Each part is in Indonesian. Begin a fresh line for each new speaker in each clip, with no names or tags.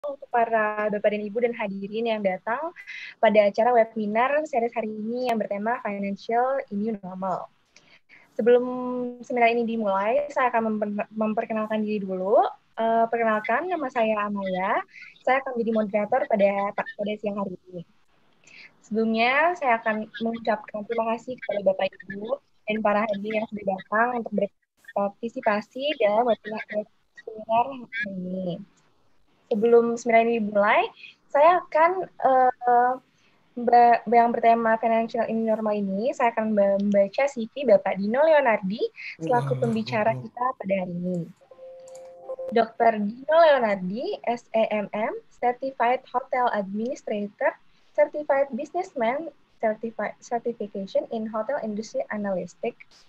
untuk para Bapak dan Ibu dan hadirin yang datang pada acara webinar series hari ini yang bertema Financial in New Normal. Sebelum seminar ini dimulai, saya akan memperkenalkan diri dulu. Perkenalkan, nama saya Amaya. Saya akan menjadi moderator pada siang hari ini. Sebelumnya, saya akan mengucapkan terima kasih kepada Bapak Ibu dan para hadirin yang sudah datang untuk berpartisipasi dalam webinar hari ini. Sebelum seminar ini dimulai, saya akan yang bertema Financial in Normal ini, saya akan membaca CV Bapak Dino Leonardi selaku pembicara kita pada hari ini. Dr. Dino Leonardi, SEMM, Certified Hotel Administrator, Certified Businessman, Certification in Hotel Industry Analytics,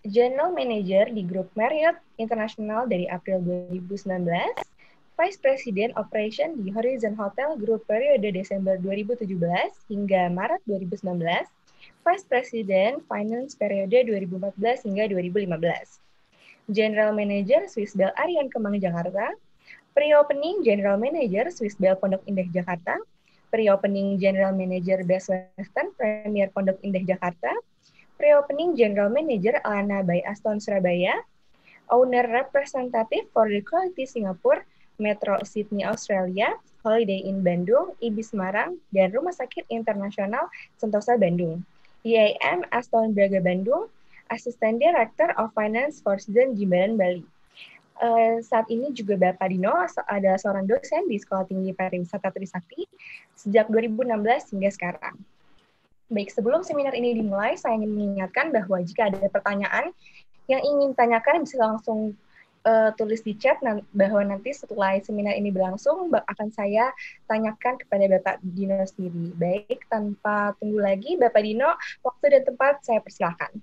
General Manager di Grup Marriott International dari April 2019, Vice President Operation di Horizon Hotel Group periode Desember 2017 hingga Maret 2019, Vice President Finance periode 2014 hingga 2015, General Manager Swiss Bell Arian Kemang Jakarta, Pre-Opening General Manager Swiss Bell Pondok Indah Jakarta, Pre-Opening General Manager Best Western Premier Pondok Indah Jakarta, Pre-Opening General Manager Alana by Aston Surabaya, Owner Representative for the Quality Singapore, Metro Sydney Australia, Holiday Inn Bandung, IBI Semarang, dan Rumah Sakit Internasional Sentosa Bandung. IAM Aston Braga Bandung, Assistant Director of Finance for Citizen Jimbaran Bali. Saat ini juga Bapak Dino adalah seorang dosen di Sekolah Tinggi Pariwisata Trisakti sejak 2016 hingga sekarang. Baik, sebelum seminar ini dimulai, saya ingin mengingatkan bahwa jika ada pertanyaan yang ingin tanyakan bisa langsung tulis di chat bahwa nanti setelah seminar ini berlangsung akan saya tanyakan kepada Bapak Dino sendiri. Baik, tanpa tunggu lagi, Bapak Dino, waktu dan tempat saya persilakan.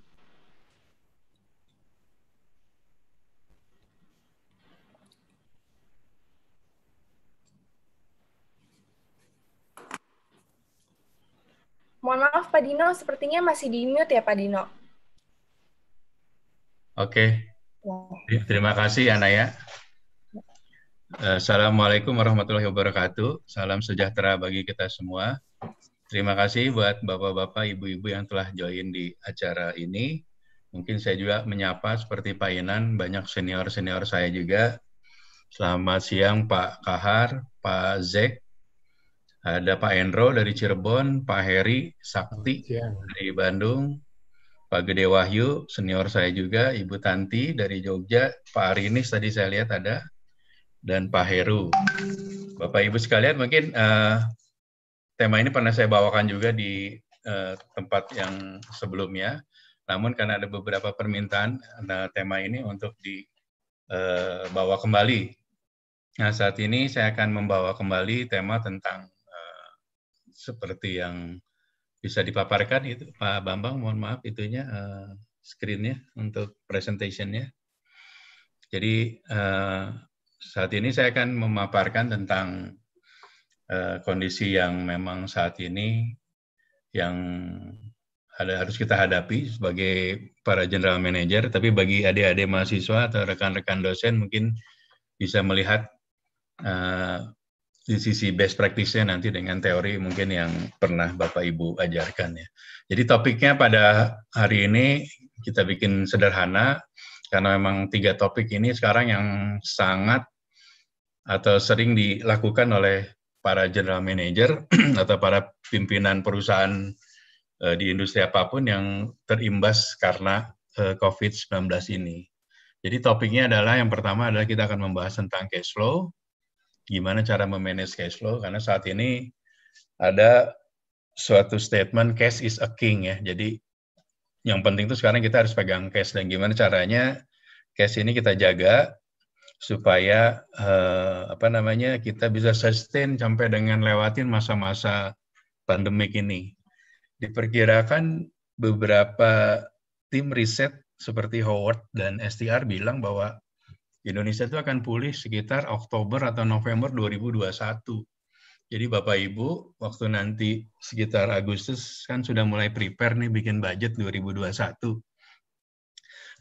Mohon maaf Pak Dino, sepertinya masih di mute ya Pak Dino.
Oke, terima kasih Anaya. Assalamualaikum warahmatullahi wabarakatuh. Salam sejahtera bagi kita semua. Terima kasih buat bapak-bapak, ibu-ibu yang telah join di acara ini. Mungkin saya juga menyapa seperti Pak Inan, banyak senior-senior saya juga. Selamat siang Pak Kahar, Pak Zek, ada Pak Endro dari Cirebon, Pak Heri Sakti dari Bandung, Pak Gede Wahyu, senior saya juga, Ibu Tanti dari Jogja, Pak Arinis tadi saya lihat ada, dan Pak Heru. Bapak Ibu sekalian, mungkin tema ini pernah saya bawakan juga di tempat yang sebelumnya, namun karena ada beberapa permintaan tema ini untuk dibawa kembali. Nah, saat ini saya akan membawa kembali tema tentang seperti yang bisa dipaparkan itu, Pak Bambang, mohon maaf itunya, screen-nya untuk presentation-nya. Jadi, saat ini saya akan memaparkan tentang kondisi yang memang saat ini yang harus kita hadapi sebagai para general manager, tapi bagi adik-adik mahasiswa atau rekan-rekan dosen mungkin bisa melihat di sisi best practice-nya nanti dengan teori mungkin yang pernah Bapak Ibu ajarkan ya. Jadi topiknya pada hari ini kita bikin sederhana, karena memang 3 topik ini sekarang yang sangat atau sering dilakukan oleh para general manager atau para pimpinan perusahaan di industri apapun yang terimbas karena COVID-19 ini. Jadi topiknya adalah yang pertama adalah kita akan membahas tentang cash flow, gimana cara memanage cash flow, karena saat ini ada suatu statement cash is a king ya. Jadi yang penting itu sekarang kita harus pegang cash dan gimana caranya cash ini kita jaga supaya kita bisa sustain sampai dengan lewatin masa-masa pandemik ini. Diperkirakan beberapa tim riset seperti Howard dan STR bilang bahwa Indonesia itu akan pulih sekitar Oktober atau November 2021. Jadi Bapak Ibu, waktu nanti sekitar Agustus kan sudah mulai prepare nih bikin budget 2021.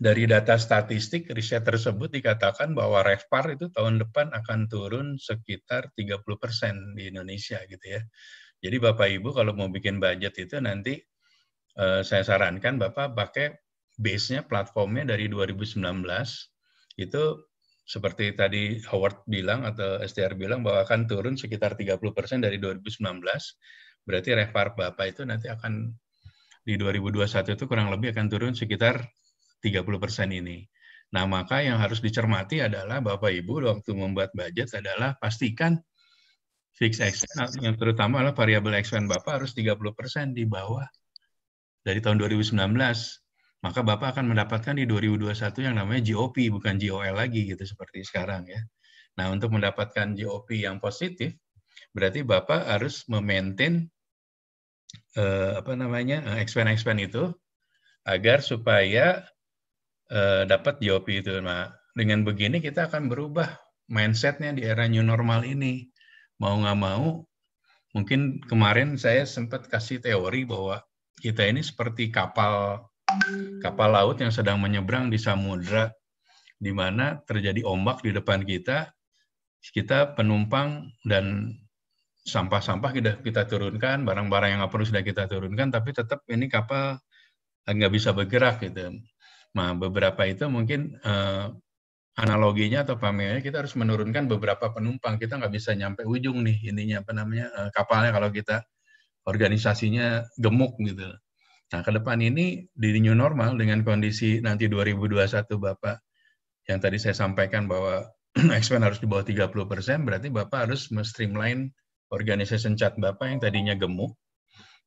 dari data statistik riset tersebut dikatakan bahwa RevPAR itu tahun depan akan turun sekitar 30% di Indonesia gitu ya. Jadi Bapak Ibu kalau mau bikin budget itu nanti saya sarankan Bapak pakai base-nya platformnya dari 2019 itu seperti tadi Howard bilang atau STR bilang bahwa akan turun sekitar 30% dari 2019. Berarti RevPAR Bapak itu nanti akan di 2021 itu kurang lebih akan turun sekitar 30% ini. Nah, maka yang harus dicermati adalah Bapak Ibu waktu membuat budget adalah pastikan fixed expense yang terutama adalah variable expense Bapak harus 30% di bawah dari tahun 2019. Maka Bapak akan mendapatkan di 2021 yang namanya GOP bukan GOL lagi gitu seperti sekarang ya. Nah, untuk mendapatkan GOP yang positif berarti Bapak harus memaintain expense itu agar supaya dapat GOP itu. Nah, dengan begini kita akan berubah mindset-nya di era new normal ini. Mau nggak mau, mungkin kemarin saya sempat kasih teori bahwa kita ini seperti kapal laut yang sedang menyeberang di samudra, di mana terjadi ombak di depan kita penumpang dan sampah-sampah kita turunkan, barang-barang yang nggak perlu sudah kita turunkan, tapi tetap ini kapal nggak bisa bergerak gitu. Nah, beberapa itu mungkin analoginya atau pamernya kita harus menurunkan beberapa penumpang. Kita nggak bisa nyampe ujung nih intinya kapalnya kalau kita organisasinya gemuk gitu. Nah, ke depan ini di new normal dengan kondisi nanti 2021 Bapak yang tadi saya sampaikan bahwa expense harus di bawah 30%, berarti Bapak harus streamline organization chart Bapak yang tadinya gemuk.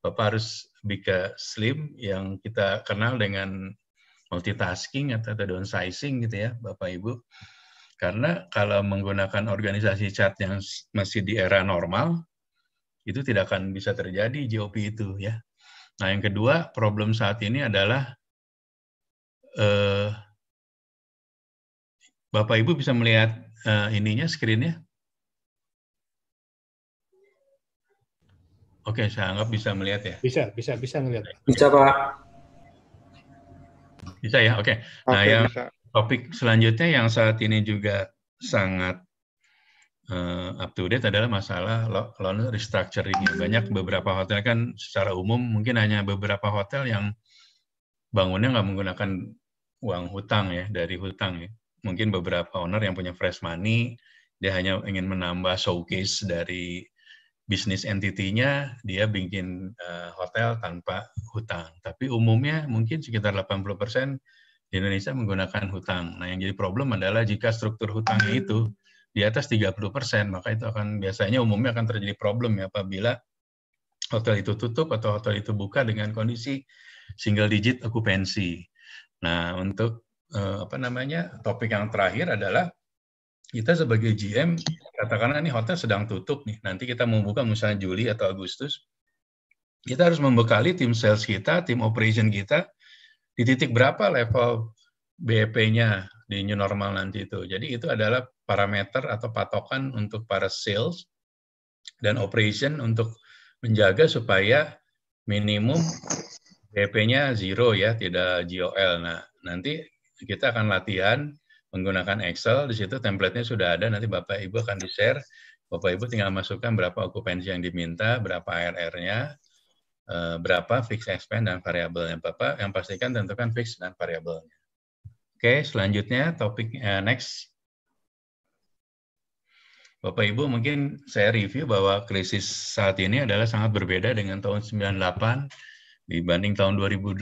Bapak harus bikin slim yang kita kenal dengan multitasking atau downsizing gitu ya, Bapak Ibu. Karena kalau menggunakan organisasi chart yang masih di era normal, itu tidak akan bisa terjadi GOP itu ya. Nah, yang kedua, problem saat ini adalah Bapak Ibu bisa melihat ininya screen-nya? Oke, saya anggap bisa melihat ya.
Bisa melihat.
Bisa, Pak.
Bisa ya, oke. Nah, yang topik selanjutnya yang saat ini juga sangat up to date adalah masalah loan restructuring. Banyak beberapa hotel kan secara umum mungkin hanya beberapa hotel yang bangunnya nggak menggunakan uang hutang ya, dari hutang ya. Mungkin beberapa owner yang punya fresh money, dia hanya ingin menambah showcase dari bisnis entity-nya, dia bikin hotel tanpa hutang. Tapi umumnya mungkin sekitar 80% di Indonesia menggunakan hutang. Nah, yang jadi problem adalah jika struktur hutangnya itu di atas 30%, maka itu akan biasanya umumnya akan terjadi problem ya apabila hotel itu tutup atau hotel itu buka dengan kondisi single digit okupansi. Nah, untuk topik yang terakhir adalah kita sebagai GM, katakanlah ini hotel sedang tutup nih, nanti kita mau buka misalnya Juli atau Agustus, kita harus membekali tim sales kita, tim operation kita, di titik berapa level BEP-nya di new normal nanti itu. Jadi itu adalah parameter atau patokan untuk para sales dan operation untuk menjaga supaya minimum BEP-nya zero ya, tidak GOL. Nah, nanti kita akan latihan menggunakan Excel, di situ template-nya sudah ada, nanti Bapak Ibu akan di-share, Bapak Ibu tinggal masukkan berapa okupansi yang diminta, berapa ARR-nya, berapa fixed expense dan variabelnya. Bapak yang pastikan tentukan fixed dan variabelnya. Oke, selanjutnya topik next. Bapak Ibu mungkin saya review bahwa krisis saat ini adalah sangat berbeda dengan tahun 98 dibanding tahun 2008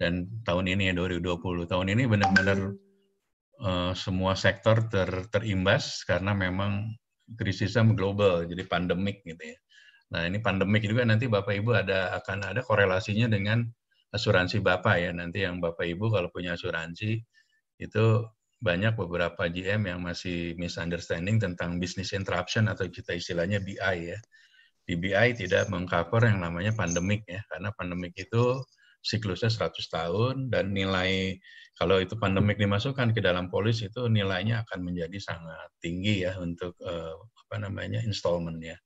dan tahun ini ya 2020. Tahun ini benar-benar semua sektor terimbas karena memang krisisnya global, jadi pandemik gitu ya. Nah, ini pandemik juga nanti Bapak Ibu akan ada korelasinya dengan asuransi Bapak ya. Nanti yang Bapak Ibu kalau punya asuransi itu banyak beberapa GM yang masih misunderstanding tentang business interruption atau kita istilahnya BI ya. Di BI tidak mengcover yang namanya pandemik ya, karena pandemik itu siklusnya 100 tahun dan nilai kalau itu pandemik dimasukkan ke dalam polis itu nilainya akan menjadi sangat tinggi ya untuk installment ya.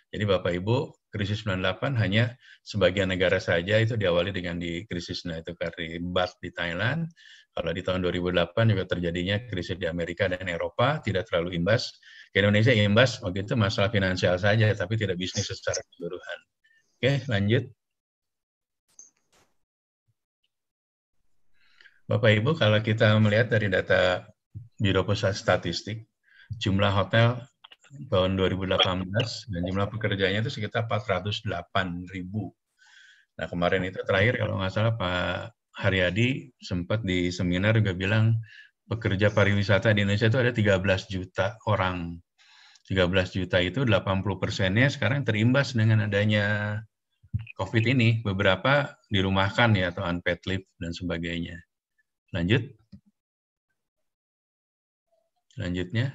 Jadi Bapak Ibu, krisis 98 hanya sebagian negara saja itu diawali dengan di krisis, nah itu karena BAT di Thailand. Kalau di tahun 2008 juga terjadinya krisis di Amerika dan Eropa, tidak terlalu imbas. Ke Indonesia imbas, waktu itu masalah finansial saja, tapi tidak bisnis secara keseluruhan. Oke, lanjut. Bapak Ibu, kalau kita melihat dari data Biro Pusat Statistik, jumlah hotel tahun 2018 dan jumlah pekerjanya itu sekitar 408.000. Nah, kemarin itu terakhir kalau nggak salah Pak Haryadi sempat di seminar juga bilang pekerja pariwisata di Indonesia itu ada 13 juta orang. 13 juta itu 80%-nya sekarang terimbas dengan adanya COVID ini. Beberapa dirumahkan ya atau unpaid leave dan sebagainya. Lanjut. Selanjutnya,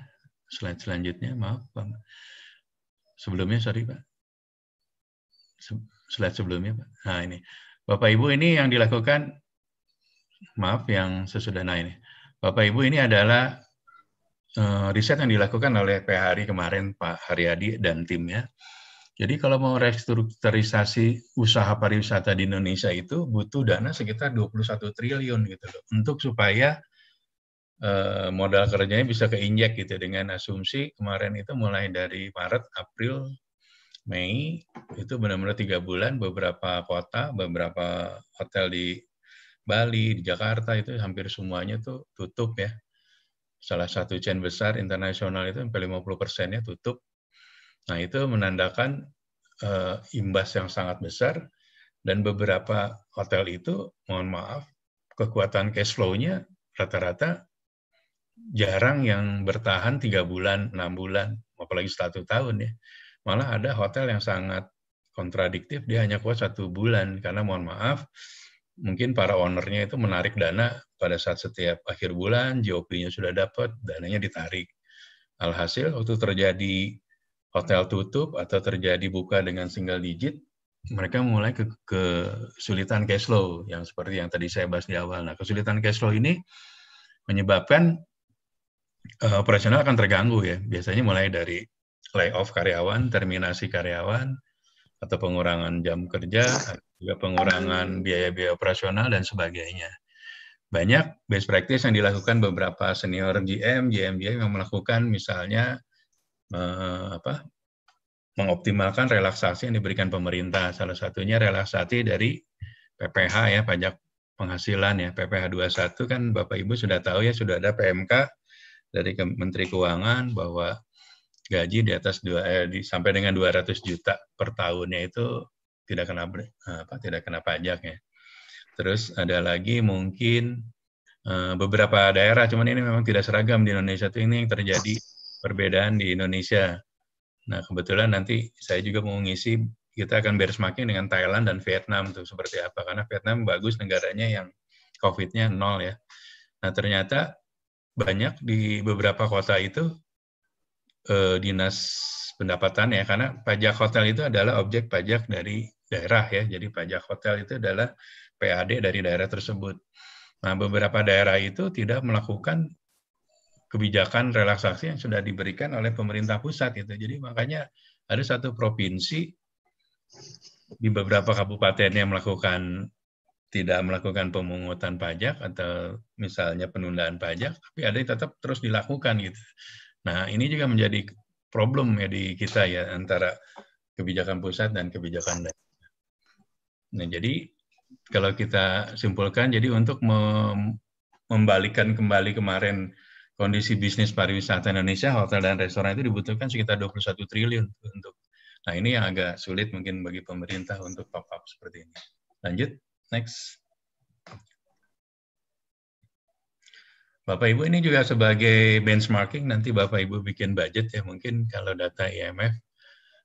slide selanjutnya, maaf Pak. Sebelumnya, sorry Pak. Slide sebelumnya Pak. Nah ini, Bapak Ibu ini yang dilakukan, maaf yang sesudah nah ini. Bapak Ibu ini adalah riset yang dilakukan oleh PHRI kemarin Pak Haryadi dan timnya. Jadi kalau mau restrukturisasi usaha pariwisata di Indonesia itu butuh dana sekitar 21 triliun gitu loh. Untuk supaya modal kerjanya bisa keinjek gitu dengan asumsi kemarin itu mulai dari Maret, April, Mei itu benar-benar 3 bulan beberapa kota, beberapa hotel di Bali, di Jakarta itu hampir semuanya tuh tutup ya. Salah satu chain besar internasional itu sampai 50%-nya tutup. Nah, itu menandakan imbas yang sangat besar dan beberapa hotel itu, mohon maaf, kekuatan cash flow-nya rata-rata jarang yang bertahan 3 bulan, 6 bulan, apalagi 1 tahun ya. Malah ada hotel yang sangat kontradiktif, dia hanya kuat 1 bulan, karena mohon maaf, mungkin para ownernya itu menarik dana pada saat setiap akhir bulan, GOP-nya sudah dapat, dananya ditarik. Alhasil, waktu terjadi hotel tutup atau terjadi buka dengan single digit, mereka mulai kesulitan cash flow, yang seperti yang tadi saya bahas di awal. Nah, kesulitan cash flow ini menyebabkan operasional akan terganggu ya. Biasanya mulai dari layoff karyawan, terminasi karyawan, atau pengurangan jam kerja, juga pengurangan biaya-biaya operasional, dan sebagainya. Banyak best practice yang dilakukan beberapa senior GM yang melakukan misalnya mengoptimalkan relaksasi yang diberikan pemerintah. Salah satunya relaksasi dari PPH ya, pajak penghasilan ya, PPH 21 kan Bapak Ibu sudah tahu ya, sudah ada PMK dari Menteri Keuangan bahwa gaji di atas sampai dengan 200 juta per tahunnya itu tidak kena pajak ya. Terus ada lagi mungkin beberapa daerah, cuman ini memang tidak seragam di Indonesia, itu ini yang terjadi perbedaan di Indonesia. Nah kebetulan nanti saya juga mau ngisi, kita akan benchmarking dengan Thailand dan Vietnam tuh seperti apa, karena Vietnam bagus negaranya yang COVID-nya 0 ya. Nah ternyata banyak di beberapa kota itu dinas pendapatan ya, karena pajak hotel itu adalah objek pajak dari daerah ya, jadi pajak hotel itu adalah PAD dari daerah tersebut. Nah, beberapa daerah itu tidak melakukan kebijakan relaksasi yang sudah diberikan oleh pemerintah pusat itu. Jadi makanya ada satu provinsi di beberapa kabupaten yang tidak melakukan pemungutan pajak atau misalnya penundaan pajak, tapi ada yang tetap terus dilakukan gitu. Nah, ini juga menjadi problem ya di kita ya, antara kebijakan pusat dan kebijakan daerah. Nah, jadi kalau kita simpulkan, jadi untuk membalikkan kembali kemarin kondisi bisnis pariwisata Indonesia, hotel dan restoran itu dibutuhkan sekitar 21 triliun untuk. Nah, ini yang agak sulit mungkin bagi pemerintah untuk top up seperti ini. Lanjut, next. Bapak Ibu ini juga sebagai benchmarking, nanti Bapak Ibu bikin budget ya, mungkin kalau data IMF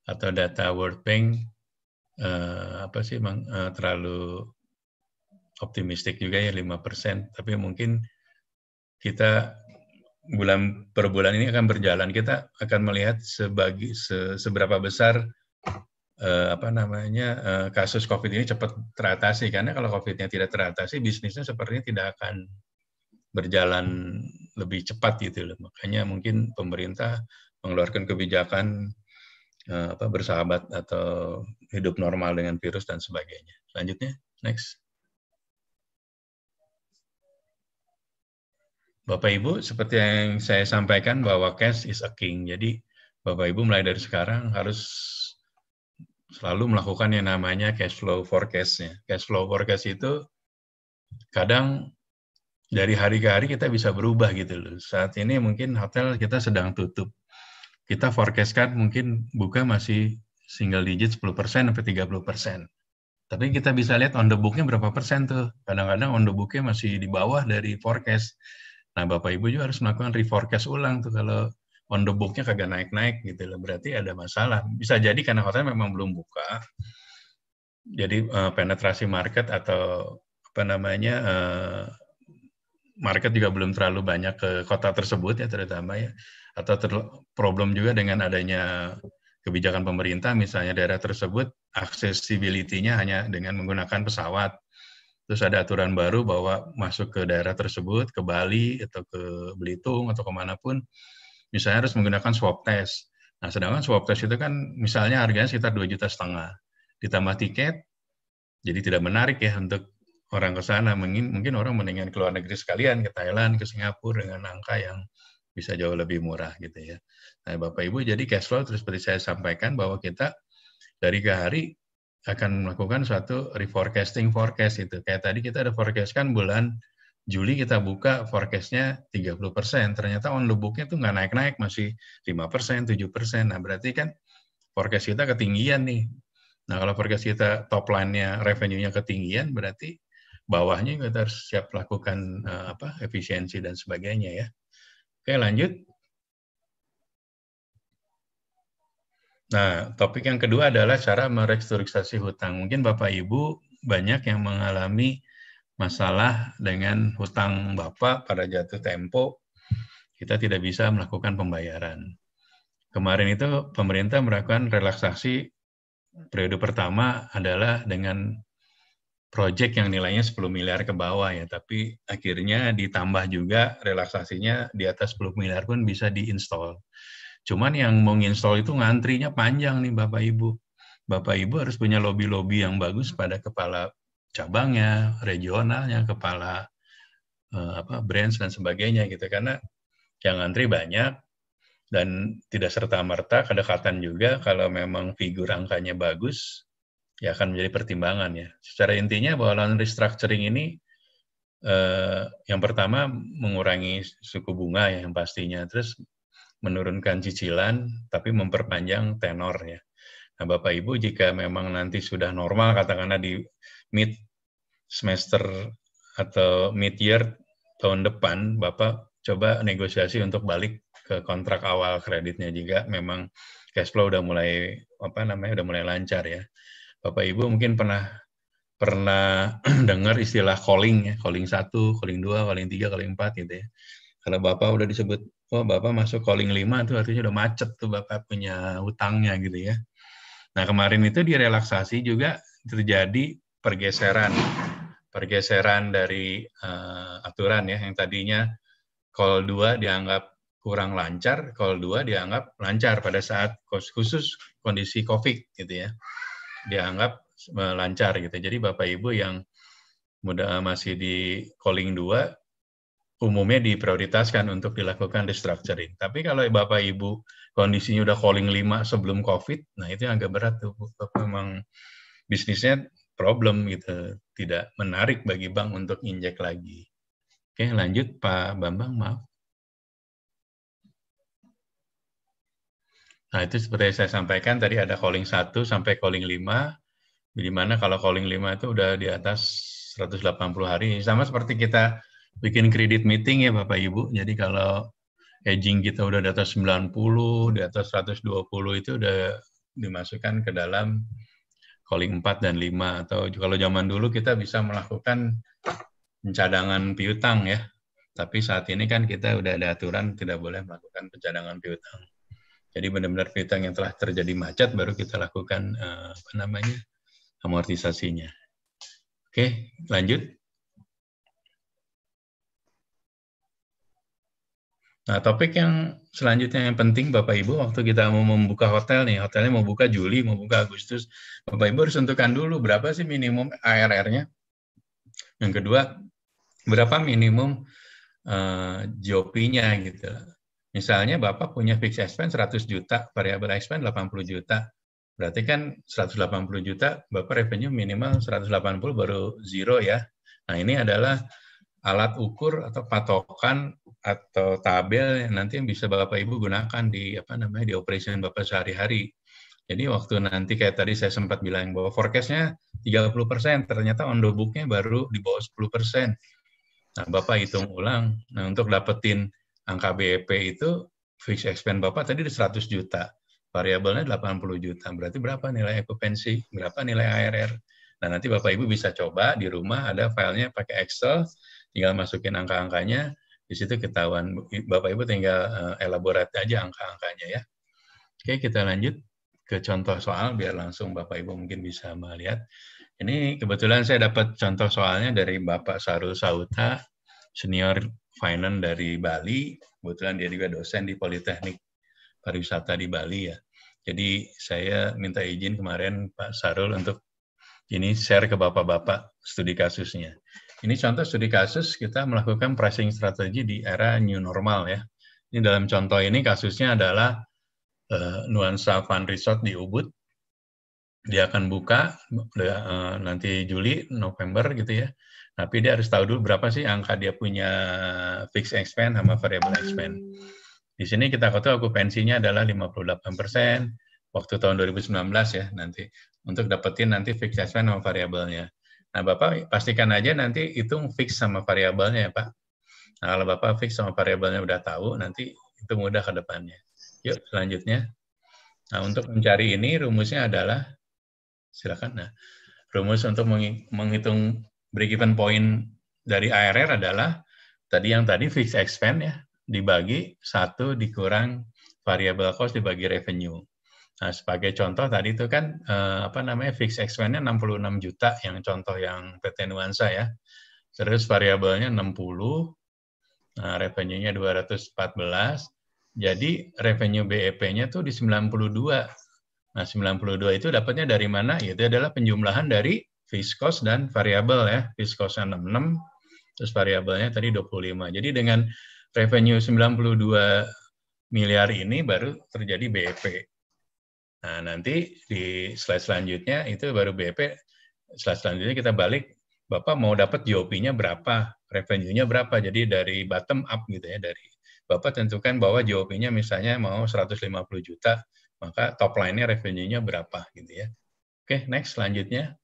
atau data World Bank terlalu optimistik juga ya 5%, tapi mungkin kita bulan per bulan ini akan berjalan, kita akan melihat seberapa besar kasus COVID ini cepat teratasi, karena kalau COVID-nya tidak teratasi, bisnisnya sepertinya tidak akan berjalan lebih cepat gitu loh. Makanya mungkin pemerintah mengeluarkan kebijakan bersahabat atau hidup normal dengan virus dan sebagainya. Selanjutnya, next. Bapak Ibu, seperti yang saya sampaikan bahwa cash is a king. Jadi Bapak Ibu mulai dari sekarang harus selalu melakukan yang namanya cash flow forecast-nya. Cash flow forecast itu kadang dari hari ke hari kita bisa berubah gitu loh. Saat ini mungkin hotel kita sedang tutup. Kita forecast-kan mungkin buka masih single digit 10% sampai 30%. Tapi kita bisa lihat on the book-nya berapa persen tuh. Kadang-kadang on the book-nya masih di bawah dari forecast. Nah, Bapak Ibu juga harus melakukan reforecast ulang tuh kalau on the book-nya kagak naik-naik gitu loh. Berarti ada masalah. Bisa jadi karena hotel memang belum buka. Jadi penetrasi market atau apa namanya market juga belum terlalu banyak ke kota tersebut ya terutama ya. Atau problem juga dengan adanya kebijakan pemerintah, misalnya daerah tersebut accessibility-nya hanya dengan menggunakan pesawat. Terus ada aturan baru bahwa masuk ke daerah tersebut, ke Bali atau ke Belitung atau kemanapun, misalnya harus menggunakan swab test. Nah, sedangkan swab test itu kan misalnya harganya sekitar 2,5 juta. Ditambah tiket, jadi tidak menarik ya untuk orang ke sana. Mungkin orang mendingan ke luar negeri sekalian, ke Thailand, ke Singapura dengan angka yang bisa jauh lebih murah gitu ya. Nah, Bapak Ibu, jadi cash flow terus seperti saya sampaikan bahwa kita dari ke hari akan melakukan suatu reforecasting forecast itu. Kayak tadi kita ada forecast kan bulan Juli kita buka forecastnya 30%. Ternyata on the book-nya tuh nggak naik-naik, masih 5%, 7%. Nah, berarti kan forecast kita ketinggian nih. Nah, kalau forecast kita top line-nya, revenue-nya ketinggian, berarti bawahnya kita harus siap lakukan efisiensi dan sebagainya ya. Oke, lanjut. Nah, topik yang kedua adalah cara merestrukturisasi hutang. Mungkin Bapak Ibu banyak yang mengalami masalah dengan hutang Bapak pada jatuh tempo, kita tidak bisa melakukan pembayaran. Kemarin itu pemerintah melakukan relaksasi periode pertama adalah dengan proyek yang nilainya 10 miliar ke bawah ya, tapi akhirnya ditambah juga relaksasinya di atas 10 miliar pun bisa diinstal. Cuman yang mau nginstall itu ngantrinya panjang nih Bapak Ibu. Bapak Ibu harus punya lobby-lobby yang bagus pada kepala cabangnya, regionalnya, kepala branch dan sebagainya gitu. Karena yang ngantri banyak dan tidak serta-merta kedekatan juga kalau memang figur angkanya bagus, ya akan menjadi pertimbangan ya. Secara intinya bahwa loan restructuring ini yang pertama mengurangi suku bunga ya yang pastinya. Terus menurunkan cicilan, tapi memperpanjang tenor ya. Nah, Bapak Ibu, jika memang nanti sudah normal, katakanlah di mid semester atau mid year tahun depan, Bapak coba negosiasi untuk balik ke kontrak awal kreditnya jika memang cash flow udah mulai udah mulai lancar ya. Bapak Ibu mungkin pernah dengar istilah calling ya, calling 1, calling 2, calling 3, calling 4 gitu ya. Kalau Bapak udah disebut, Bapak masuk calling 5, itu artinya udah macet tuh Bapak punya hutangnya gitu ya. Nah, kemarin itu di relaksasi juga terjadi pergeseran dari aturan ya, yang tadinya call 2 dianggap kurang lancar, call 2 dianggap lancar pada saat khusus kondisi COVID gitu ya. Dianggap lancar gitu. Jadi Bapak Ibu yang masih di calling 2, umumnya diprioritaskan untuk dilakukan restructuring. Tapi kalau Bapak Ibu kondisinya udah calling 5 sebelum COVID, nah itu yang agak berat tuh. Memang bisnisnya problem gitu. Tidak menarik bagi bank untuk injek lagi. Oke, lanjut Pak Bambang, maaf. Nah, itu seperti saya sampaikan tadi ada calling 1 sampai calling 5, di mana kalau calling 5 itu udah di atas 180 hari. Sama seperti kita bikin kredit meeting ya Bapak Ibu. Jadi kalau hedging kita udah di atas 90, di atas 120 itu udah dimasukkan ke dalam calling 4 dan 5. Atau kalau zaman dulu kita bisa melakukan pencadangan piutang ya. Tapi saat ini kan kita udah ada aturan tidak boleh melakukan pencadangan piutang. Jadi benar-benar piutang yang telah terjadi macet baru kita lakukan amortisasinya. Oke, lanjut. Nah, topik yang selanjutnya yang penting Bapak Ibu, waktu kita mau membuka hotel nih, hotelnya mau buka Juli, mau buka Agustus, Bapak Ibu harus tentukan dulu berapa sih minimum ARR-nya. Yang kedua, berapa minimum GOP-nya gitu. Misalnya Bapak punya fixed expense 100 juta, variable expense 80 juta. Berarti kan 180 juta, Bapak revenue minimal 180 baru zero ya. Nah, ini adalah alat ukur atau patokan atau tabel yang nanti yang bisa Bapak Ibu gunakan di di operation Bapak sehari-hari. Jadi waktu nanti kayak tadi saya sempat bilang bahwa forecast-nya 30%, ternyata on the book-nya baru di bawah 10%. Nah, Bapak hitung ulang. Nah, untuk dapetin angka BEP itu fixed expense Bapak tadi di 100 juta. Variabelnya 80 juta. Berarti berapa nilai okupansi? Berapa nilai ARR? Nah, nanti Bapak Ibu bisa coba di rumah ada filenya pakai Excel, tinggal masukin angka-angkanya, di situ ketahuan. Bapak Ibu tinggal elaborate aja angka-angkanya ya. Oke, kita lanjut ke contoh soal biar langsung Bapak Ibu mungkin bisa melihat. Ini kebetulan saya dapat contoh soalnya dari Bapak Sarul Sauta, senior finance dari Bali. Kebetulan dia juga dosen di Politeknik Pariwisata di Bali ya. Jadi saya minta izin kemarin Pak Sarul untuk ini share ke Bapak-Bapak studi kasusnya. Ini contoh studi kasus kita melakukan pricing strategi di era new normal ya. Ini dalam contoh ini kasusnya adalah Nuansa Fun Resort di Ubud. Dia akan buka nanti Juli, November gitu ya. Tapi dia harus tahu dulu berapa sih angka dia punya fixed expense sama variable expense. Di sini kita ketahui okupansinya adalah 58%, waktu tahun 2019 ya nanti. Untuk dapetin nanti fixed expense sama variabelnya. Nah, Bapak pastikan aja nanti hitung fix sama variabelnya ya Pak. Nah, kalau Bapak fix sama variabelnya udah tahu, nanti itu mudah ke depannya. Yuk, selanjutnya. Nah, untuk mencari ini rumusnya adalah, silakan. Nah, rumus untuk menghitung break-even point dari ARR adalah yang tadi fixed expense ya, dibagi 1 dikurang variable cost dibagi revenue. Nah, sebagai contoh tadi itu kan fixed expense-nya 66 juta yang contoh yang PT Nuansa ya. Terus variabelnya 60, nah, revenue-nya 214. Jadi revenue BEP-nya tuh di 92. Nah, 92 itu dapatnya dari mana? Itu adalah penjumlahan dari fixed cost dan variabel ya. Fixed cost-nya 66, terus variabelnya tadi 25. Jadi dengan revenue 92 miliar ini baru terjadi BEP. Nah, nanti di slide selanjutnya itu baru BEP. Slide selanjutnya kita balik, Bapak mau dapat GOP-nya berapa, revenue-nya berapa. Jadi dari bottom up gitu ya, dari Bapak tentukan bahwa GOP-nya misalnya mau 150 juta, maka top line-nya revenue-nya berapa gitu ya. Oke, next selanjutnya.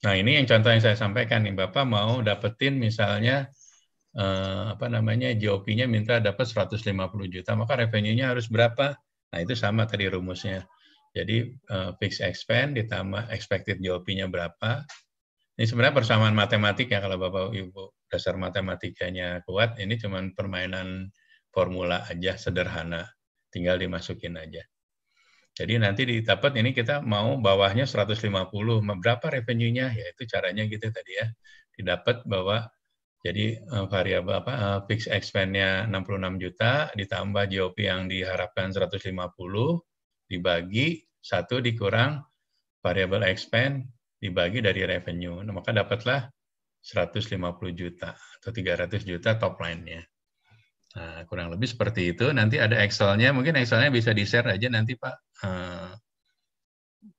Nah, ini yang contoh yang saya sampaikan nih, Bapak mau dapetin misalnya GOP-nya minta dapat 150 juta, maka revenue-nya harus berapa? Nah, itu sama tadi rumusnya. Jadi fixed expense ditambah expected GOP-nya berapa. Ini sebenarnya persamaan matematik ya, kalau Bapak Ibu dasar matematikanya kuat, ini cuma permainan formula aja sederhana, tinggal dimasukin aja. Jadi nanti didapat ini kita mau bawahnya 150, berapa revenue-nya? Ya itu caranya gitu tadi ya. Didapat bahwa jadi variabel fixed expense-nya 66 juta ditambah GOP yang diharapkan 150 dibagi 1 dikurang variable expense dibagi dari revenue. Nah, maka dapatlah 150 juta atau 300 juta top line-nya. Nah, kurang lebih seperti itu. Nanti ada Excel-nya. Mungkin Excel-nya bisa di-share aja nanti Pak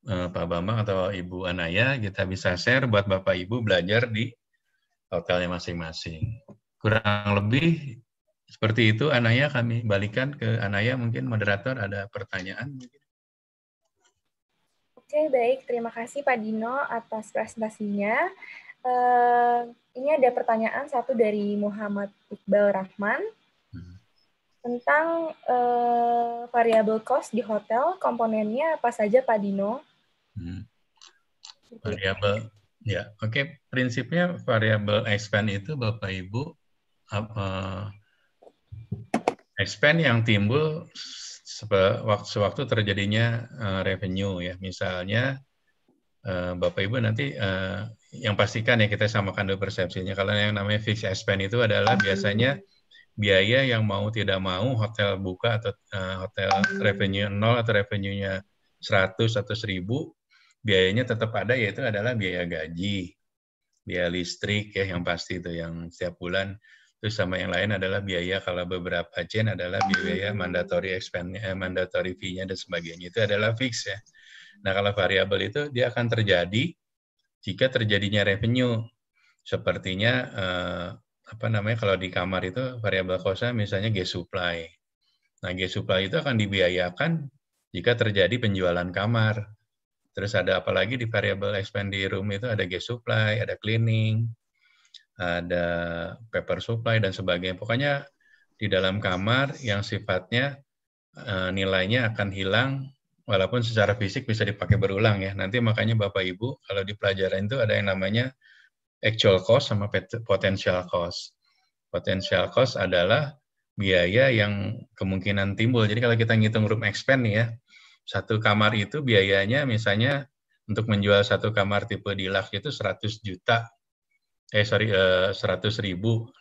Pak Bambang atau Ibu Anaya. Kita bisa share buat Bapak Ibu belajar di hotelnya masing-masing. Kurang lebih seperti itu, Anaya. Kami balikan ke Anaya. Mungkin moderator ada pertanyaan.
Oke, baik. Terima kasih Pak Dino atas presentasinya. Ini ada pertanyaan satu dari Muhammad Iqbal Rahman tentang variable cost di hotel, komponennya apa saja Pak Dino?
Variabel, ya, oke. Prinsipnya variable expense itu Bapak Ibu expense yang timbul sewaktu terjadinya revenue ya. Misalnya Bapak Ibu nanti yang pastikan ya kita samakan dulu persepsinya. Kalau yang namanya fixed expense itu adalah biasanya biaya yang mau tidak mau hotel buka atau hotel revenue 0 atau revenue-nya 100 atau 1000, biayanya tetap ada, yaitu adalah biaya gaji, biaya listrik ya yang pasti itu yang setiap bulan. Terus sama yang lain adalah biaya, kalau beberapa chain adalah biaya mandatory expense, mandatory fee-nya dan sebagainya. Itu adalah fix ya. Nah, kalau variabel itu dia akan terjadi jika terjadinya revenue. Sepertinya apa namanya, kalau di kamar itu variabel cost-nya misalnya gas supply. Nah, gas supply itu akan dibiayakan jika terjadi penjualan kamar. Terus ada apa lagi di variable expense di room itu, ada gas supply, ada cleaning, ada paper supply dan sebagainya. Pokoknya di dalam kamar yang sifatnya nilainya akan hilang walaupun secara fisik bisa dipakai berulang ya. Nanti makanya Bapak Ibu kalau di pelajaran itu ada yang namanya actual cost sama potential cost. Potential cost adalah biaya yang kemungkinan timbul. Jadi kalau kita ngitung room expense nih ya, satu kamar itu biayanya misalnya untuk menjual satu kamar tipe deluxe itu 100 juta, 100.000.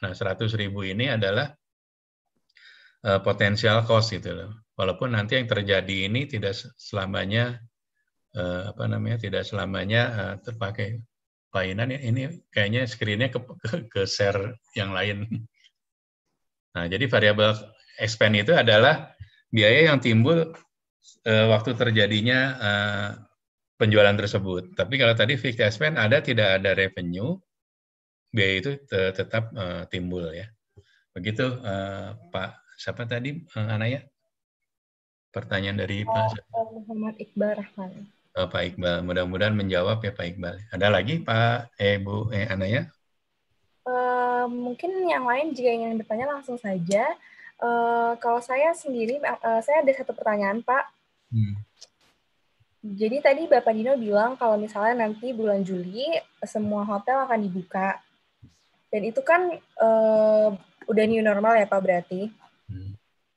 Nah, 100.000 ini adalah potensial cost gitu loh. Walaupun nanti yang terjadi ini tidak selamanya apa namanya, tidak selamanya terpakai. Pak Inan, ini kayaknya screen-nya ke share yang lain. Nah, jadi variabel expense itu adalah biaya yang timbul waktu terjadinya penjualan tersebut. Tapi kalau tadi fixed expense ada tidak ada revenue, biaya itu tetap timbul ya. Begitu Pak, siapa tadi Anaya? Pertanyaan dari Pak
Muhammad Iqbal Rahman.
Pak Iqbal. Mudah-mudahan menjawab ya Pak Iqbal. Ada lagi Pak Bu Anaya?
Mungkin yang lain jika ingin bertanya langsung saja. Kalau saya sendiri, saya ada satu pertanyaan, Pak. Jadi tadi Bapak Dino bilang kalau misalnya nanti bulan Juli semua hotel akan dibuka. Dan itu kan udah new normal ya Pak berarti.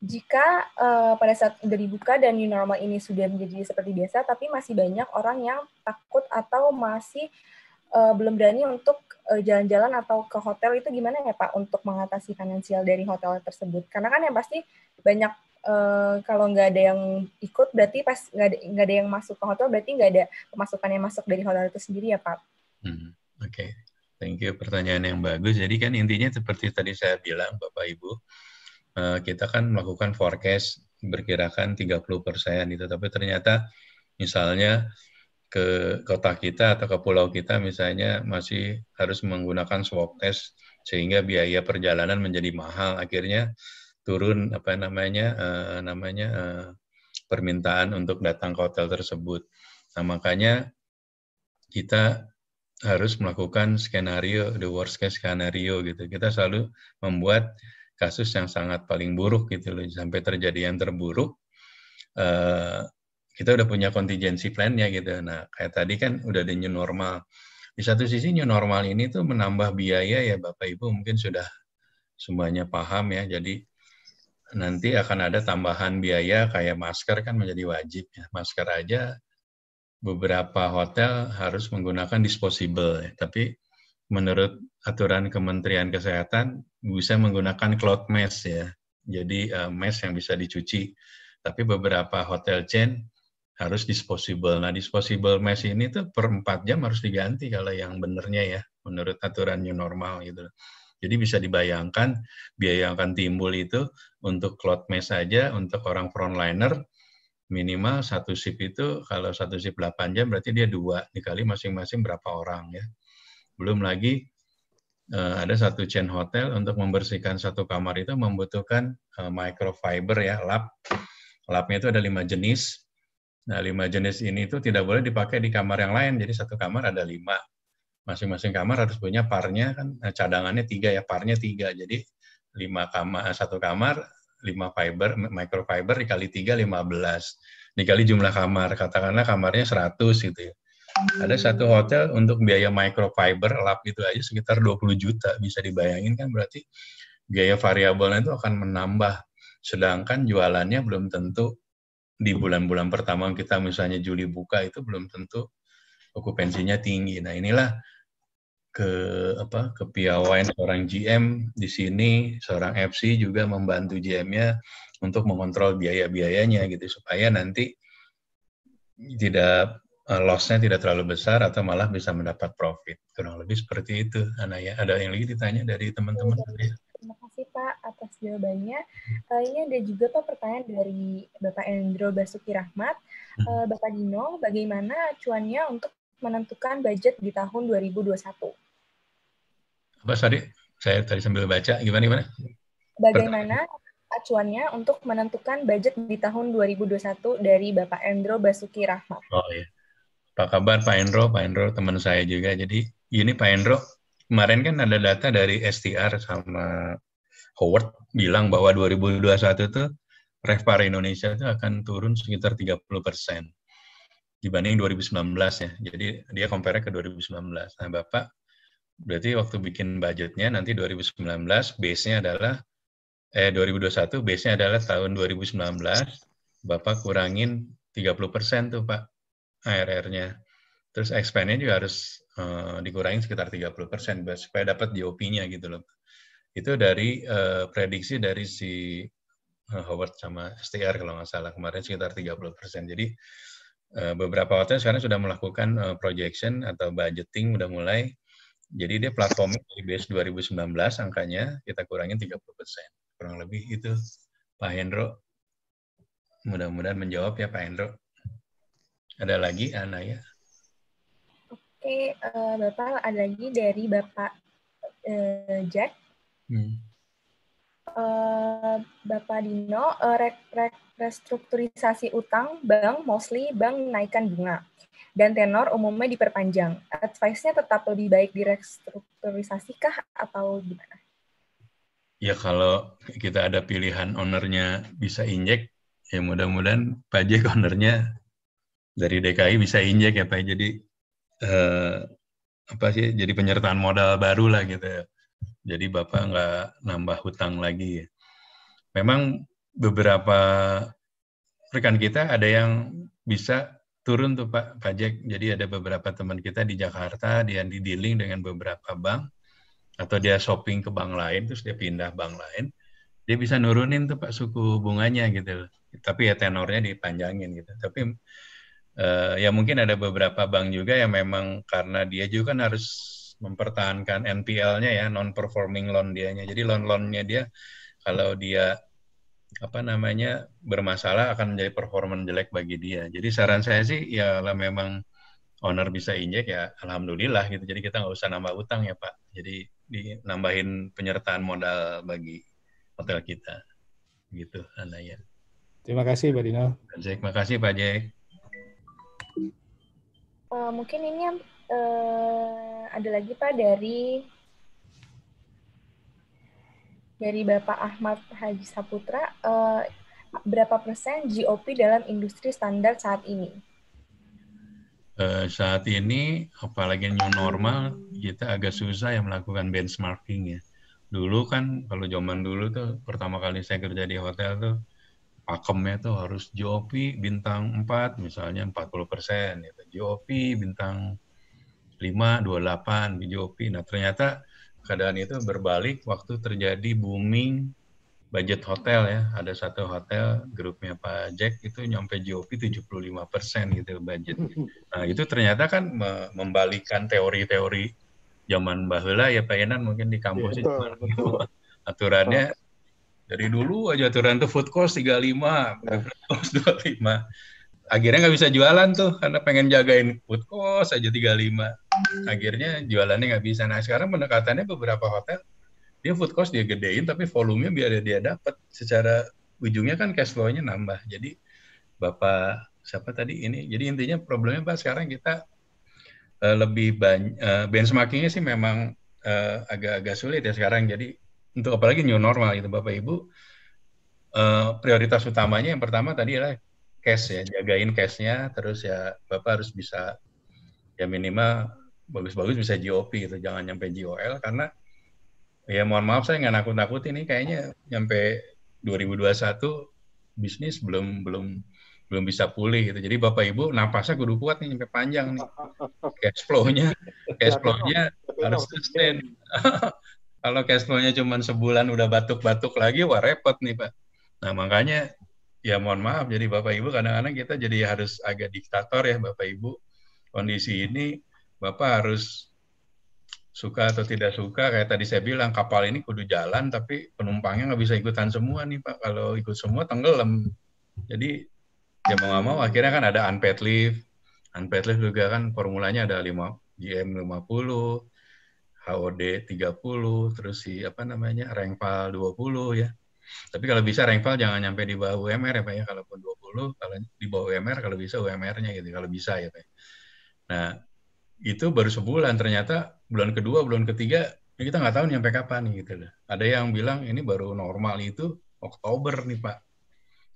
Jika pada saat udah dibuka dan new normal ini sudah menjadi seperti biasa, tapi masih banyak orang yang takut atau masih belum berani untuk jalan-jalan atau ke hotel, itu gimana ya Pak untuk mengatasi finansial dari hotel tersebut? Karena kan yang pasti banyak kalau nggak ada yang ikut berarti pas nggak ada yang masuk ke hotel berarti nggak ada pemasukan yang masuk dari hotel itu sendiri ya Pak.
Oke. Thank you, pertanyaan yang bagus. Jadi kan intinya seperti tadi saya bilang Bapak Ibu, kita kan melakukan forecast berkirakan 30% itu, tapi ternyata misalnya ke kota kita atau ke pulau kita misalnya masih harus menggunakan swab test sehingga biaya perjalanan menjadi mahal, akhirnya turun apa namanya permintaan untuk datang ke hotel tersebut. Nah, makanya kita harus melakukan skenario, the worst case skenario gitu. Kita selalu membuat kasus yang sangat paling buruk gitu loh, sampai terjadi yang terburuk. Kita udah punya contingency plan-nya gitu. Nah, kayak tadi kan udah ada new normal. Di satu sisi new normal ini tuh menambah biaya ya Bapak Ibu mungkin sudah semuanya paham ya. Jadi nanti akan ada tambahan biaya kayak masker kan menjadi wajib ya. Masker aja beberapa hotel harus menggunakan disposable ya. Tapi menurut aturan Kementerian Kesehatan bisa menggunakan cloth mask ya. Jadi mask yang bisa dicuci. Tapi beberapa hotel chain harus disposable. Nah, disposable mask ini tuh per 4 jam harus diganti kalau yang benernya ya, menurut aturan new normal gitu. Jadi bisa dibayangkan biaya yang akan timbul itu untuk cloth mask saja, untuk orang frontliner, minimal satu shift itu, kalau satu shift 8 jam berarti dia 2, dikali masing-masing berapa orang ya. Belum lagi ada satu chain hotel untuk membersihkan satu kamar itu membutuhkan microfiber ya, lap. Lapnya itu ada 5 jenis. Nah, 5 jenis ini itu tidak boleh dipakai di kamar yang lain. Jadi satu kamar ada 5. Masing-masing kamar harus punya parnya kan, cadangannya 3 ya, parnya 3. Jadi 5 kamar, satu kamar 5 fiber, microfiber dikali 3, 15. Dikali jumlah kamar, katakanlah kamarnya 100 gitu ya. Ada satu hotel untuk biaya microfiber lap itu aja sekitar 20 juta. Bisa dibayangin kan, berarti biaya variabelnya itu akan menambah. Sedangkan jualannya belum tentu di bulan-bulan pertama kita misalnya Juli buka itu belum tentu okupansinya tinggi. Nah, inilah kepiawaian seorang GM di sini, seorang FC juga membantu GM-nya untuk mengontrol biaya-biayanya gitu supaya nanti tidak loss-nya tidak terlalu besar atau malah bisa mendapat profit. Kurang lebih seperti itu, Anaya. Ada yang lagi ditanya dari teman-teman?
Terima kasih Pak atas jawabannya. Ini ada juga Pak pertanyaan dari Bapak Endro Basuki Rahmat. Bapak Dino, bagaimana acuannya untuk menentukan budget di tahun 2021?
Apa tadi? Saya tadi sambil baca. Gimana?
Bagaimana acuannya untuk menentukan budget di tahun 2021 dari Bapak Endro Basuki Rahmat?
Oh iya. Apa kabar Pak Endro? Pak Endro teman saya juga. Jadi ini Pak Endro, kemarin kan ada data dari STR sama Howard bilang bahwa 2021 tuh RevPAR Indonesia itu akan turun sekitar 30% dibanding 2019 ya. Jadi dia compare ke 2019. Nah, Bapak berarti waktu bikin budgetnya nanti 2019 base-nya adalah 2021 base-nya adalah tahun 2019, Bapak kurangin 30% tuh Pak ARR-nya. Terus expand-nya juga harus dikurangin sekitar 30% supaya dapat GOP-nya gitu loh. Itu dari prediksi dari si Howard sama STR kalau nggak salah kemarin sekitar 30%. Jadi beberapa hotel sekarang sudah melakukan projection atau budgeting udah mulai. Jadi dia platformnya dari base 2019 angkanya kita kurangin 30%. Kurang lebih itu Pak Hendro. Mudah-mudahan menjawab ya Pak Hendro. Ada lagi Anaya?
Oke, Bapak ada lagi dari Bapak Jack. Bapak Dino, restrukturisasi utang bank, mostly bank naikkan bunga, dan tenor umumnya diperpanjang. Advice-nya tetap lebih baik direstrukturisasi kah atau gimana?
Ya kalau kita ada pilihan ownernya bisa injek, ya mudah-mudahan Pak Jack ownernya dari DKI bisa injek ya Pak. Jadi jadi penyertaan modal baru lah gitu ya. Jadi Bapak nggak nambah hutang lagi ya. Memang beberapa rekan kita ada yang bisa turun tuh Pak Jack. Jadi ada beberapa teman kita di Jakarta, dia di dealing dengan beberapa bank, atau dia shopping ke bank lain, terus dia pindah bank lain, dia bisa nurunin tuh Pak suku bunganya gitu. Tapi ya tenornya dipanjangin gitu. Tapi ya mungkin ada beberapa bank juga yang memang karena dia juga kan harus mempertahankan NPL-nya ya, non-performing loan dianya. Jadi loan-loannya dia kalau dia bermasalah akan menjadi performan jelek bagi dia. Jadi saran saya sih ya lah memang owner bisa injek ya alhamdulillah gitu. Jadi kita nggak usah nambah utang ya Pak. Jadi nambahin penyertaan modal bagi hotel kita. Gitu Anaya.
Terima kasih Pak Dino.
Jack, makasih Pak Jack.
Mungkin ini ada lagi Pak dari Bapak Ahmad Haji Saputra, berapa persen GOP dalam industri standar saat ini?
Saat ini, apalagi new normal, kita agak susah yang melakukan benchmarking ya. Dulu kan, kalau zaman dulu tuh, pertama kali saya kerja di hotel tuh, pakemnya tuh harus GOP bintang 4, misalnya 40%. Gitu. GOP bintang 5, 28, GOP. Nah, ternyata keadaan itu berbalik waktu terjadi booming budget hotel ya. Ada satu hotel, grupnya Pak Jack, itu nyampe GOP 75% gitu budget. Nah, itu ternyata kan membalikan teori-teori zaman baheula ya Pak Enan mungkin di kampus itu. Aturannya dari dulu aja aturan tuh food cost 35, food cost 25. Akhirnya nggak bisa jualan tuh karena pengen jagain food cost aja 35. Akhirnya jualannya nggak bisa. Nah sekarang pendekatannya beberapa hotel dia food cost dia gedein tapi volumenya biar dia dapat secara ujungnya kan cash flow-nya nambah. Jadi Bapak siapa tadi ini? Jadi intinya problemnya Pak sekarang kita lebih banyak benchmarking-nya sih memang agak-agak sulit ya sekarang. Jadi untuk apalagi new normal itu Bapak Ibu prioritas utamanya yang pertama tadi adalah cash ya, jagain cash-nya, terus ya Bapak harus bisa ya minimal bagus-bagus bisa GOP gitu, jangan nyampe GOL karena ya mohon maaf saya nggak nakut-nakut ini kayaknya nyampe 2021 bisnis belum bisa pulih gitu. Jadi Bapak Ibu napasnya kudu kuat nih nyampe panjang nih. Cash flow-nya harus sustain. Kalau cash flow-nya cuma sebulan udah batuk-batuk lagi, wah repot nih Pak. Nah makanya ya mohon maaf, jadi Bapak Ibu kadang-kadang kita jadi harus agak diktator ya Bapak Ibu. Kondisi ini Bapak harus suka atau tidak suka, kayak tadi saya bilang kapal ini kudu jalan, tapi penumpangnya nggak bisa ikutan semua nih Pak. Kalau ikut semua tenggelam. Jadi ya mau nggak mau akhirnya kan ada unpaid leave. Unpaid leave juga kan formulanya ada GM 50, HOD 30, terus si Rankval 20 ya. Tapi kalau bisa Rankval jangan nyampe di bawah UMR ya Pak ya. Kalaupun 20, kalau di bawah UMR kalau bisa UMR-nya gitu, kalau bisa ya Pak. Nah, itu baru sebulan, ternyata bulan kedua, bulan ketiga kita nggak tahu nyampe kapan nih gitu loh. Ada yang bilang ini baru normal itu Oktober nih Pak.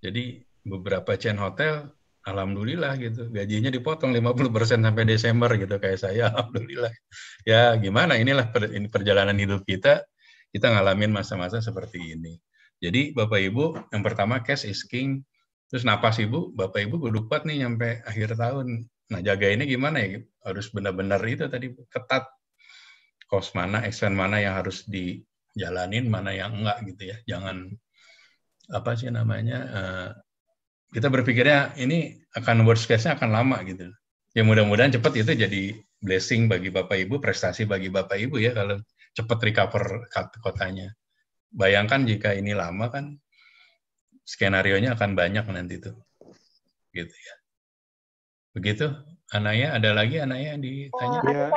Jadi beberapa chain hotel alhamdulillah gitu, gajinya dipotong 50% sampai Desember gitu kayak saya, alhamdulillah. Ya gimana, inilah perjalanan hidup kita ngalamin masa-masa seperti ini. Jadi Bapak Ibu, yang pertama cash is king, terus napas Ibu, Bapak Ibu kudu kuat nih sampai akhir tahun. Nah jaga ini gimana ya, harus benar-benar itu tadi ketat, cost mana, expense mana yang harus dijalanin, mana yang enggak gitu ya. Jangan kita berpikirnya ini akan worst case-nya akan lama gitu. Ya mudah-mudahan cepat itu jadi blessing bagi Bapak Ibu, prestasi bagi Bapak Ibu ya kalau cepat recover kotanya. Bayangkan jika ini lama kan skenario-nya akan banyak nanti tuh. Gitu ya. Begitu. Anaya, ada lagi Anaya yang ditanya?
Ya,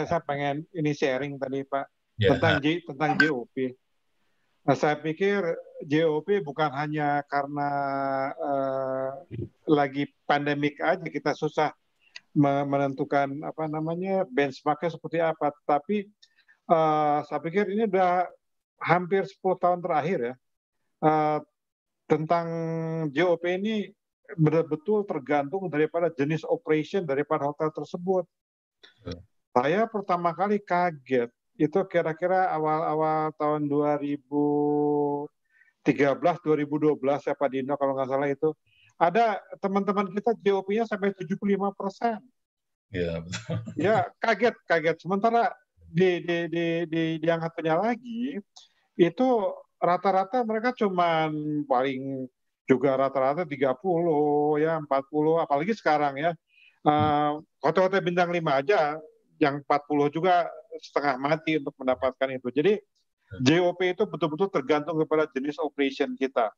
saya pengen ini sharing tadi Pak
Ya.
tentang JOP. Nah, saya pikir JOP bukan hanya karena lagi pandemik aja kita susah menentukan benchmarknya seperti apa. Tapi saya pikir ini udah hampir 10 tahun terakhir ya. Tentang JOP ini betul-betul tergantung daripada jenis operation daripada hotel tersebut. Saya pertama kali kaget itu kira-kira awal-awal tahun 2013, 2012 ya Pak Dino kalau nggak salah itu. Ada teman-teman kita JOP-nya sampai 75%.
Ya, betul.
Ya, kaget. Sementara di yang satunya lagi, itu rata-rata mereka cuman paling juga rata-rata 30, ya 40, apalagi sekarang ya. Hotel-hotel bintang 5 aja, yang 40 juga setengah mati untuk mendapatkan itu. Jadi JOP itu betul-betul tergantung kepada jenis operation kita.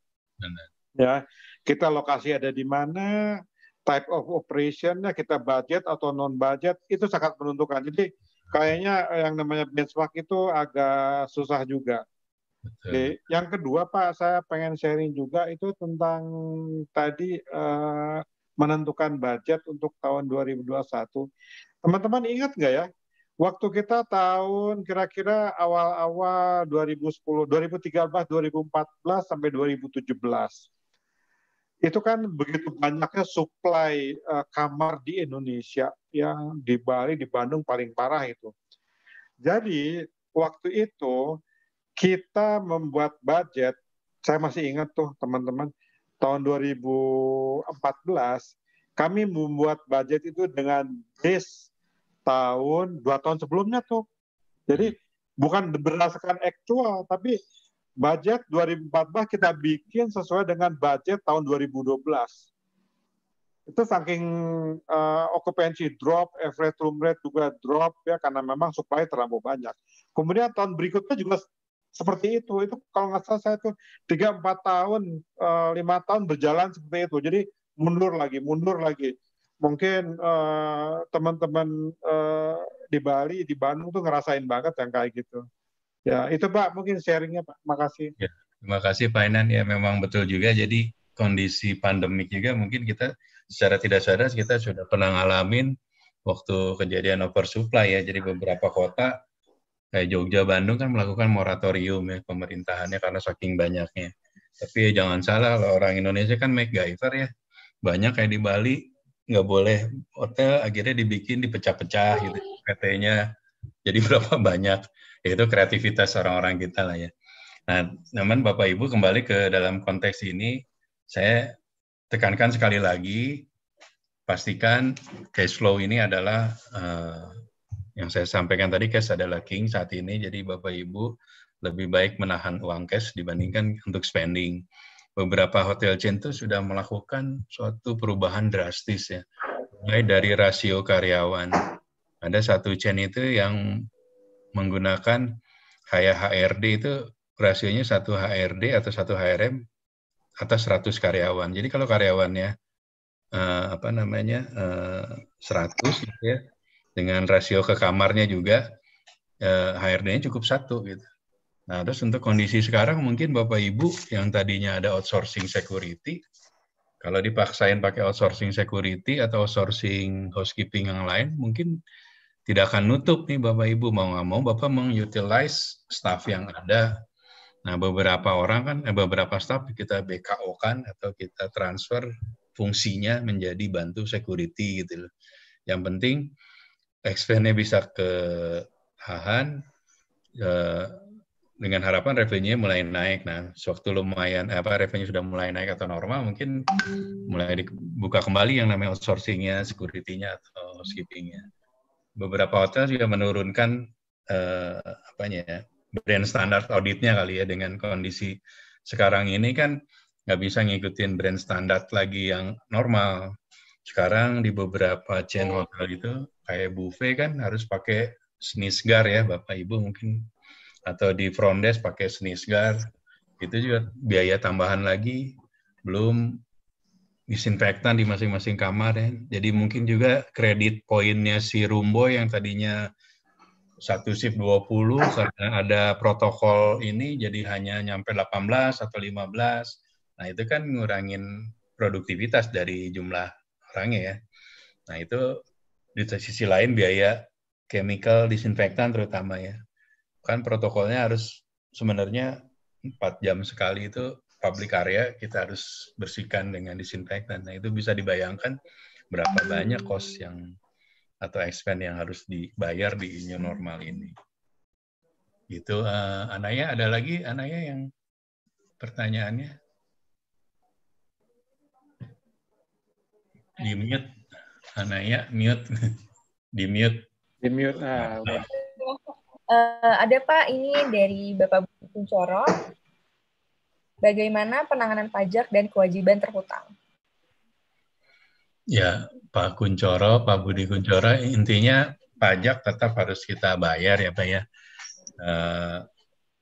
Ya, kita lokasi ada di mana, type of operation-nya, kita budget atau non-budget, itu sangat menentukan. Jadi kayaknya yang namanya benchmark itu agak susah juga. Oke. Yang kedua Pak, saya pengen sharing juga itu tentang tadi menentukan budget untuk tahun 2021. Teman-teman ingat nggak ya, waktu kita tahun kira-kira awal-awal 2010, 2013, 2014 sampai 2017, itu kan begitu banyaknya supply kamar di Indonesia, yang di Bali, di Bandung paling parah itu. Jadi waktu itu kita membuat budget, saya masih ingat tuh teman-teman, tahun 2014 kami membuat budget itu dengan base tahun 2 tahun sebelumnya tuh. Jadi bukan berdasarkan aktual, tapi budget 2014 kita bikin sesuai dengan budget tahun 2012. Itu saking occupancy drop, average room rate juga drop ya, karena memang supply terlalu banyak. Kemudian tahun berikutnya juga seperti itu kalau nggak salah saya tuh 3-4 tahun, 5 tahun berjalan seperti itu. Jadi mundur lagi. Mungkin teman-teman di Bali, di Bandung tuh ngerasain banget yang kayak gitu. Ya itu Pak, mungkin sharingnya Pak. Makasih.
Ya, terima kasih Pak Inan. Ya memang betul juga. Jadi kondisi pandemik juga mungkin kita secara tidak sadar kita sudah pernah ngalamin waktu kejadian oversupply ya. Jadi beberapa kota kayak Jogja, Bandung kan melakukan moratorium ya pemerintahannya karena saking banyaknya. Tapi ya jangan salah, kalau orang Indonesia kan MacGyver ya. Banyak kayak di Bali, nggak boleh hotel, akhirnya dibikin dipecah-pecah gitu PT-nya. Jadi berapa banyak. Ya, itu kreativitas orang-orang kita lah ya. Nah, namun Bapak Ibu kembali ke dalam konteks ini, saya tekankan sekali lagi, pastikan cash flow ini adalah yang saya sampaikan tadi, cash adalah king saat ini, jadi Bapak Ibu lebih baik menahan uang cash dibandingkan untuk spending. Beberapa hotel chain itu sudah melakukan suatu perubahan drastis ya, mulai dari rasio karyawan. Ada satu chain itu yang menggunakan HRD itu rasionya 1 HRD atau 1 HRM atas 100 karyawan. Jadi kalau karyawannya 100 gitu ya, dengan rasio ke kamarnya juga HRD-nya cukup 1 gitu. Nah, terus untuk kondisi sekarang mungkin Bapak Ibu yang tadinya ada outsourcing security, kalau dipaksain pakai outsourcing security atau outsourcing housekeeping yang lain, mungkin tidak akan nutup nih Bapak Ibu, mau nggak mau Bapak mengutilize staff yang ada. Nah, beberapa staff kita BKO-kan atau kita transfer fungsinya menjadi bantu security gitu loh. Yang penting expense-nya bisa ketahan, dengan harapan revenue-nya mulai naik. Nah, sewaktu revenue sudah mulai naik atau normal, mungkin mulai dibuka kembali yang namanya outsourcing-nya, security-nya atau housekeeping-nya. Beberapa hotel juga menurunkan brand standar auditnya kali ya, dengan kondisi sekarang ini kan nggak bisa ngikutin brand standar lagi yang normal. Sekarang di beberapa chain hotel itu kayak buffet kan harus pakai snisgar ya Bapak Ibu mungkin, atau di front desk pakai snisgar, itu juga biaya tambahan lagi, belum disinfektan di masing-masing kamar ya. Jadi mungkin juga kredit poinnya si Rumbo yang tadinya satu shift 20, karena ada protokol ini jadi hanya nyampe 18 atau 15. Nah itu kan ngurangin produktivitas dari jumlah orangnya ya. Nah itu di sisi lain biaya chemical disinfektan terutama ya. Kan protokolnya harus sebenarnya 4 jam sekali itu public area kita harus bersihkan dengan disinfektan. Nah itu bisa dibayangkan berapa banyak cost yang atau expense yang harus dibayar di new normal ini. Gitu, Anaya, ada lagi Anaya yang pertanyaannya? Di mute, Anaya mute, di mute.
Di mute, udah.
Ada Pak, ini dari Bapak Budi Kuncoro. Bagaimana penanganan pajak dan kewajiban terhutang?
Ya, Pak Kuncoro, Pak Budi Kuncoro, intinya pajak tetap harus kita bayar ya Pak ya.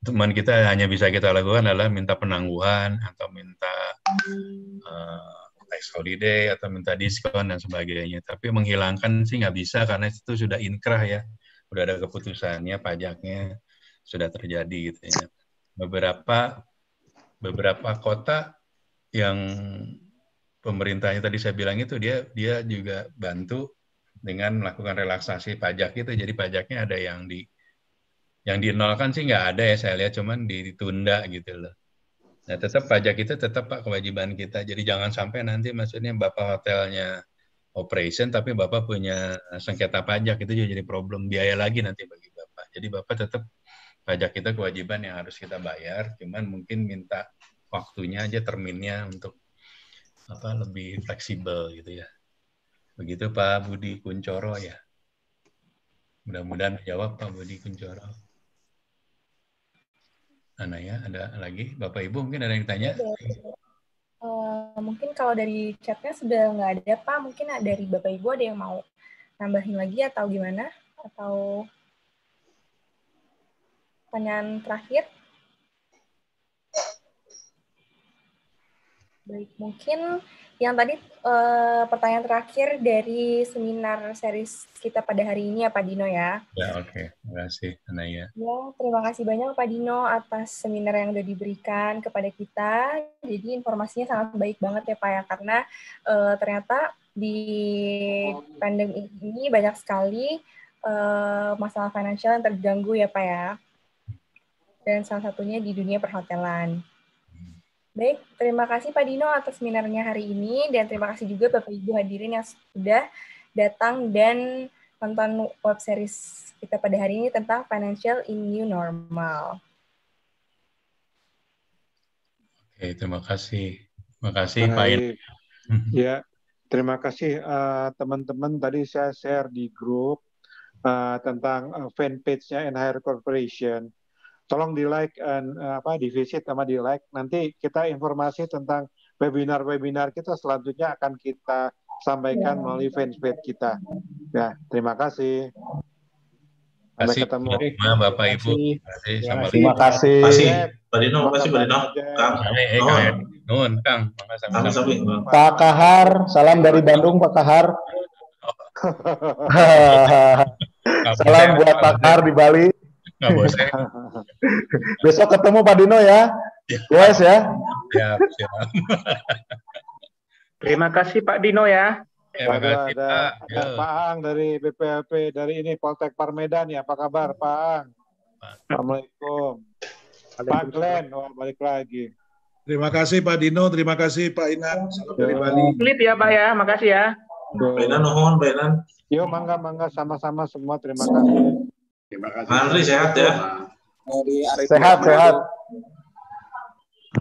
Teman kita hanya bisa kita lakukan adalah minta penangguhan atau minta tax holiday atau minta diskon dan sebagainya. Tapi menghilangkan sih nggak bisa karena itu sudah inkrah ya. Udah ada keputusannya, pajaknya sudah terjadi gitu ya. Beberapa kota yang pemerintahnya tadi saya bilang itu dia juga bantu dengan melakukan relaksasi pajak itu. Jadi pajaknya ada yang dinolkan sih nggak ada ya saya lihat, cuman ditunda gitu loh. Nah tetap pajak itu tetap Pak kewajiban kita. Jadi jangan sampai nanti maksudnya Bapak hotelnya operation tapi Bapak punya sengketa pajak, itu juga jadi problem, biaya lagi nanti bagi Bapak. Jadi Bapak tetap pajak kita kewajiban yang harus kita bayar, cuman mungkin minta waktunya aja, terminnya untuk lebih fleksibel gitu ya. Begitu Pak Budi Kuncoro ya. Mudah-mudahan menjawab Pak Budi Kuncoro. Anaya, ada lagi? Bapak Ibu mungkin ada yang tanya?
Mungkin kalau dari chatnya sudah nggak ada Pak, mungkin dari Bapak Ibu ada yang mau nambahin lagi atau gimana? Atau pertanyaan terakhir? Baik, mungkin yang tadi pertanyaan terakhir dari seminar series kita pada hari ini ya Pak Dino ya.
Ya, oke. Terima kasih, Anaya.
Ya, terima kasih banyak Pak Dino atas seminar yang sudah diberikan kepada kita. Jadi informasinya sangat baik banget ya Pak ya, karena ternyata di pandemi ini banyak sekali masalah finansial yang terganggu ya Pak ya. Dan salah satunya di dunia perhotelan. Baik, terima kasih Pak Dino atas seminarnya hari ini, dan terima kasih juga Bapak Ibu hadirin yang sudah datang dan nonton web series kita pada hari ini tentang Financial in New Normal.
Oke, terima kasih. Terima kasih Pak In.
Ya, terima kasih teman-teman. Tadi saya share di grup tentang fanpage-nya NHR Corporation. Tolong di-like, di-visit sama di-like. Nanti kita informasi tentang webinar-webinar kita selanjutnya akan kita sampaikan melalui fanpage kita. Ya, terima kasih. Sampai ketemu.
Bapak Ibu.
Terima kasih.
Pak Dino, makasih Pak Dino. Kang.
Nuhun, Kang. Sama-sama.
Pak Kahar, salam dari Bandung, Pak Kahar. Salam buat Pak Kahar di Bali. Besok ketemu Pak Dino ya. Guys ya.
Siap.
Terima kasih Pak Dino ya.
Ada Pak Ang dari BPLP dari ini Poltek Parmedan ya. Apa kabar Pak Ang? Assalamualaikum. Pak Glenn, balik lagi.
Terima kasih Pak Dino, terima kasih Pak Inan, salam dari Bali.
Klip ya Pak ya, makasih ya.
Pak Inan, nuhun, Pak Inan.
Yuk, mangga sama-sama semua, terima kasih.
Terima kasih.
Andri sehat ya?
Sehat.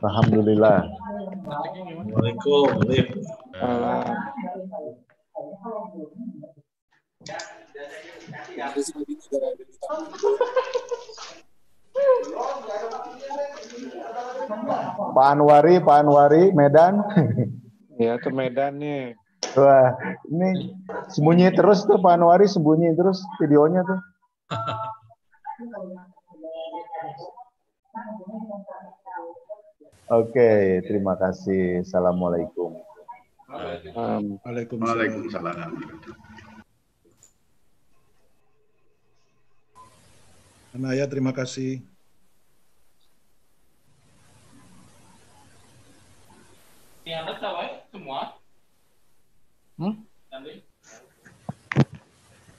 Alhamdulillah.
Assalamualaikum.
Pak Anwari, Medan.
Ya, ke Medan nih.
Wah, ini sembunyi terus tuh Pak Anwari, sembunyi terus videonya tuh. Oke, terima kasih. Assalamualaikum.
Waalaikumsalam. Anaya, terima kasih.
Semua?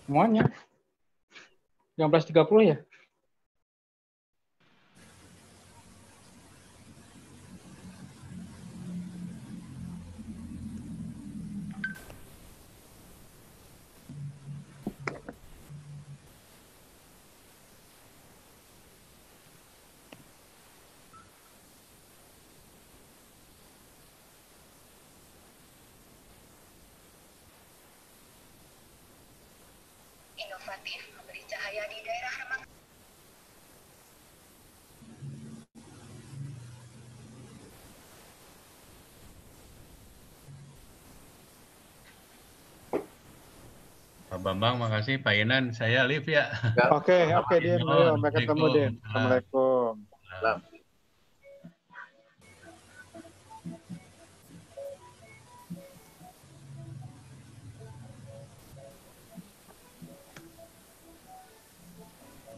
Semuanya. 19.30 ya?
Inovatif memberi cahaya di daerah remang.
Pak Bambang, makasih. Pak Inan, saya live ya.
Oke, Din. Ayo, sampai ketemu, Din. Assalamualaikum.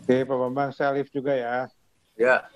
Oke, Pak Bambang, saya live juga ya.
Ya.